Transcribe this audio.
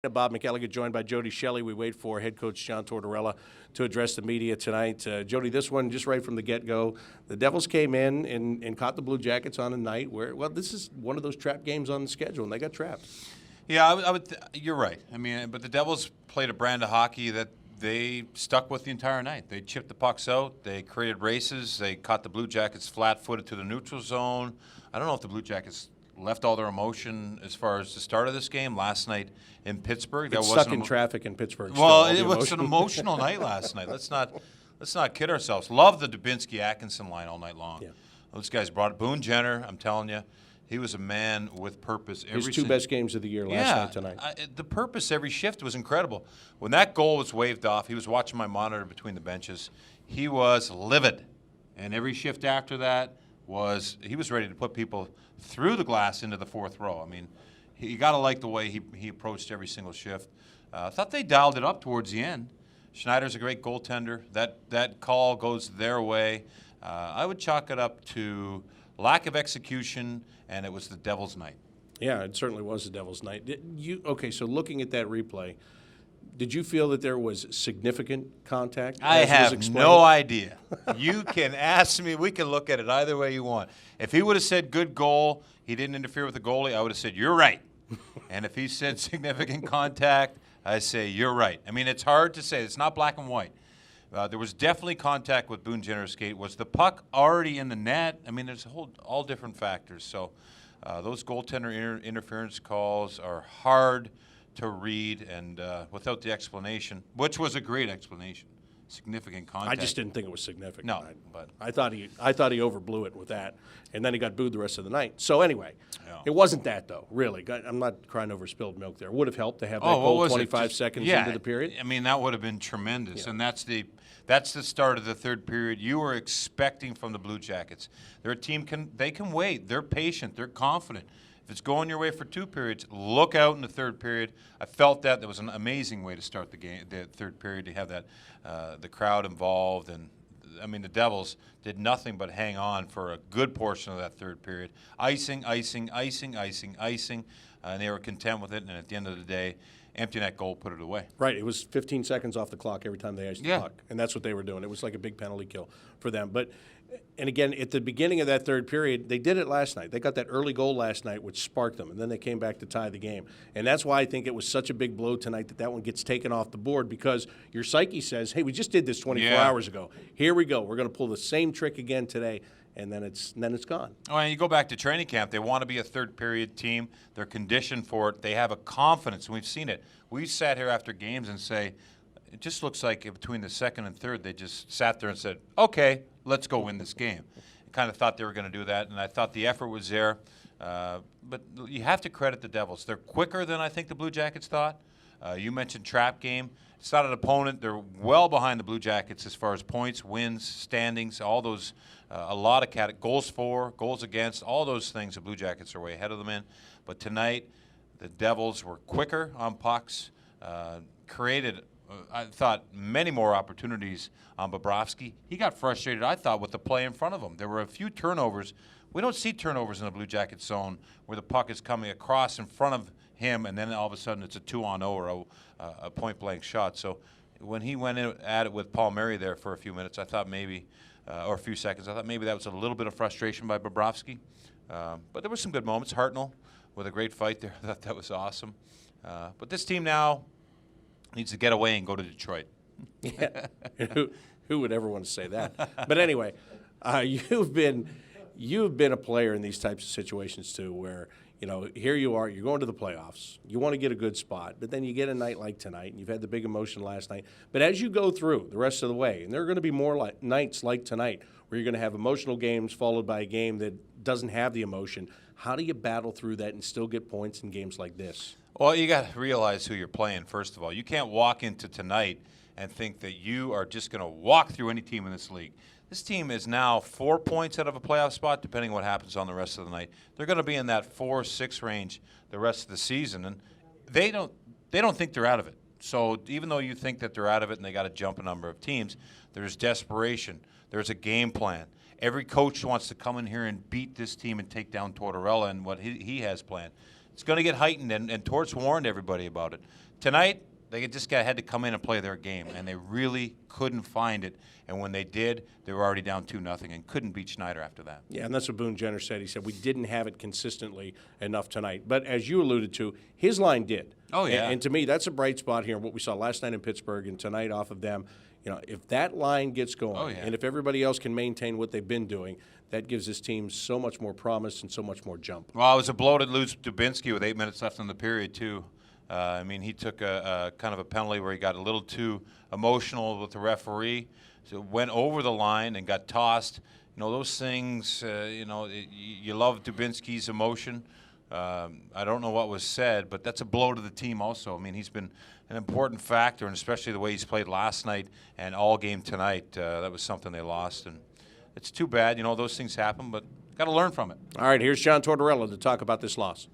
Bob McElligott joined by Jody Shelley. We wait for head coach John Tortorella to address the media tonight. Jody, this one just right from the get-go. The Devils came in and caught the Blue Jackets on a night where, well, this is one of those trap games on the schedule, and they got trapped. Yeah, I would. You're right. I mean, but the Devils played a brand of hockey that they stuck with the entire night. They chipped the pucks out. They created races. They caught the Blue Jackets flat-footed to the neutral zone. I don't know if the Blue Jackets left all their emotion as far as the start of this game last night in Pittsburgh. It's stuck in traffic in Pittsburgh. Well, it was an emotional night last night. Let's not kid ourselves. Love the Dubinsky-Atkinson line all night long. Yeah. Those guys brought it. Boone Jenner, I'm telling you, he was a man with purpose. His two best games of the year last night tonight. The purpose every shift was incredible. When that goal was waved off, he was watching my monitor between the benches. He was livid. And every shift after that he was ready to put people through the glass into the fourth row. I mean, you got to like the way he approached every single shift. I thought they dialed it up towards the end. Schneider's a great goaltender. That call goes their way. I would chalk it up to lack of execution, and it was the Devils' night. Yeah, it certainly was the Devils' night. Okay, so looking at that replay, did you feel that there was significant contact? I have no idea. You can ask me. We can look at it either way you want. If he would have said good goal, he didn't interfere with the goalie, I would have said, you're right. And if he said significant contact, I say, you're right. I mean, it's hard to say. It's not black and white. There was definitely contact with Boone Jenner's skate. Was the puck already in the net? I mean, there's all different factors. So those goaltender interference calls are hard to read, and without the explanation, which was a great explanation, significant contact. I just didn't think it was significant. No, but I thought he overblew it with that, and then he got booed the rest of the night. So anyway, yeah. It wasn't that though. Really, I'm not crying over spilled milk there. Would have helped to have that goal 25 seconds into the period. I mean, that would have been tremendous, Yeah. and that's the start of the third period. You were expecting from the Blue Jackets. They're a team they can wait. They're patient. They're confident. If it's going your way for two periods, look out in the third period. I felt that was an amazing way to start the game, the third period, to have that the crowd involved. And, I mean, the Devils did nothing but hang on for a good portion of that third period. Icing, and they were content with it. And at the end of the day, empty net goal put it away. Right. It was 15 seconds off the clock every time they iced the puck. And that's what they were doing. It was like a big penalty kill for them. But, and again, at the beginning of that third period, they did it last night. They got that early goal last night, which sparked them. And then they came back to tie the game. And that's why I think it was such a big blow tonight that one gets taken off the board, because your psyche says, hey, we just did this 24 hours ago. Here we go. We're going to pull the same trick again today. And then it's gone. Oh, and you go back to training camp. They want to be a third-period team. They're conditioned for it. They have a confidence, and we've seen it. We've sat here after games and say, it just looks like between the second and third, they just sat there and said, okay, let's go win this game. I kind of thought they were going to do that, and I thought the effort was there. But you have to credit the Devils. They're quicker than I think the Blue Jackets thought. You mentioned trap game. It's not an opponent. They're well behind the Blue Jackets as far as points, wins, standings, all those, a lot of goals for, goals against, all those things the Blue Jackets are way ahead of them in. But tonight, the Devils were quicker on pucks, created, I thought, many more opportunities on Bobrovsky. He got frustrated, I thought, with the play in front of him. There were a few turnovers. We don't see turnovers in the Blue Jacket zone where the puck is coming across in front of him, and then all of a sudden it's a 2-on-0 or a point-blank shot. So when he went in at it with Paul Murray there for a few minutes, I thought maybe, or a few seconds, I thought maybe that was a little bit of frustration by Bobrovsky. But there were some good moments. Hartnell with a great fight there. I thought that was awesome. But this team now needs to get away and go to Detroit. Yeah. Who would ever want to say that? But anyway, you've been a player in these types of situations too, where, you know, here you are, you're going to the playoffs. You want to get a good spot, but then you get a night like tonight, and you've had the big emotion last night. But as you go through the rest of the way, and there are going to be more nights like tonight where you're going to have emotional games followed by a game that doesn't have the emotion. How do you battle through that and still get points in games like this? Well, you got to realize who you're playing, first of all. You can't walk into tonight and think that you are just going to walk through any team in this league. This team is now 4 points out of a playoff spot, depending on what happens on the rest of the night. They're going to be in that 4-6 range the rest of the season, and they don't think they're out of it. So even though you think that they're out of it and they got to jump a number of teams, there's desperation. There's a game plan. Every coach wants to come in here and beat this team and take down Tortorella and what he has planned. it's going to get heightened, and Torts warned everybody about it. Tonight, they just had to come in and play their game, and they really couldn't find it. And when they did, they were already down 2-0 and couldn't beat Schneider after that. Yeah, and that's what Boone Jenner said. He said, we didn't have it consistently enough tonight. But as you alluded to, his line did. Oh, yeah. And to me, that's a bright spot here, what we saw last night in Pittsburgh and tonight off of them. You know, if that line gets going, and if everybody else can maintain what they've been doing, that gives this team so much more promise and so much more jump. Well, it was a blow to lose Dubinsky with 8 minutes left in the period, too. I mean, he took a kind of a penalty where he got a little too emotional with the referee, so went over the line and got tossed. You know, those things, you love Dubinsky's emotion. I don't know what was said, but that's a blow to the team also. I mean, he's been an important factor, and especially the way he's played last night and all game tonight. That was something they lost, and it's too bad. You know, those things happen, but got to learn from it. All right, here's John Tortorella to talk about this loss.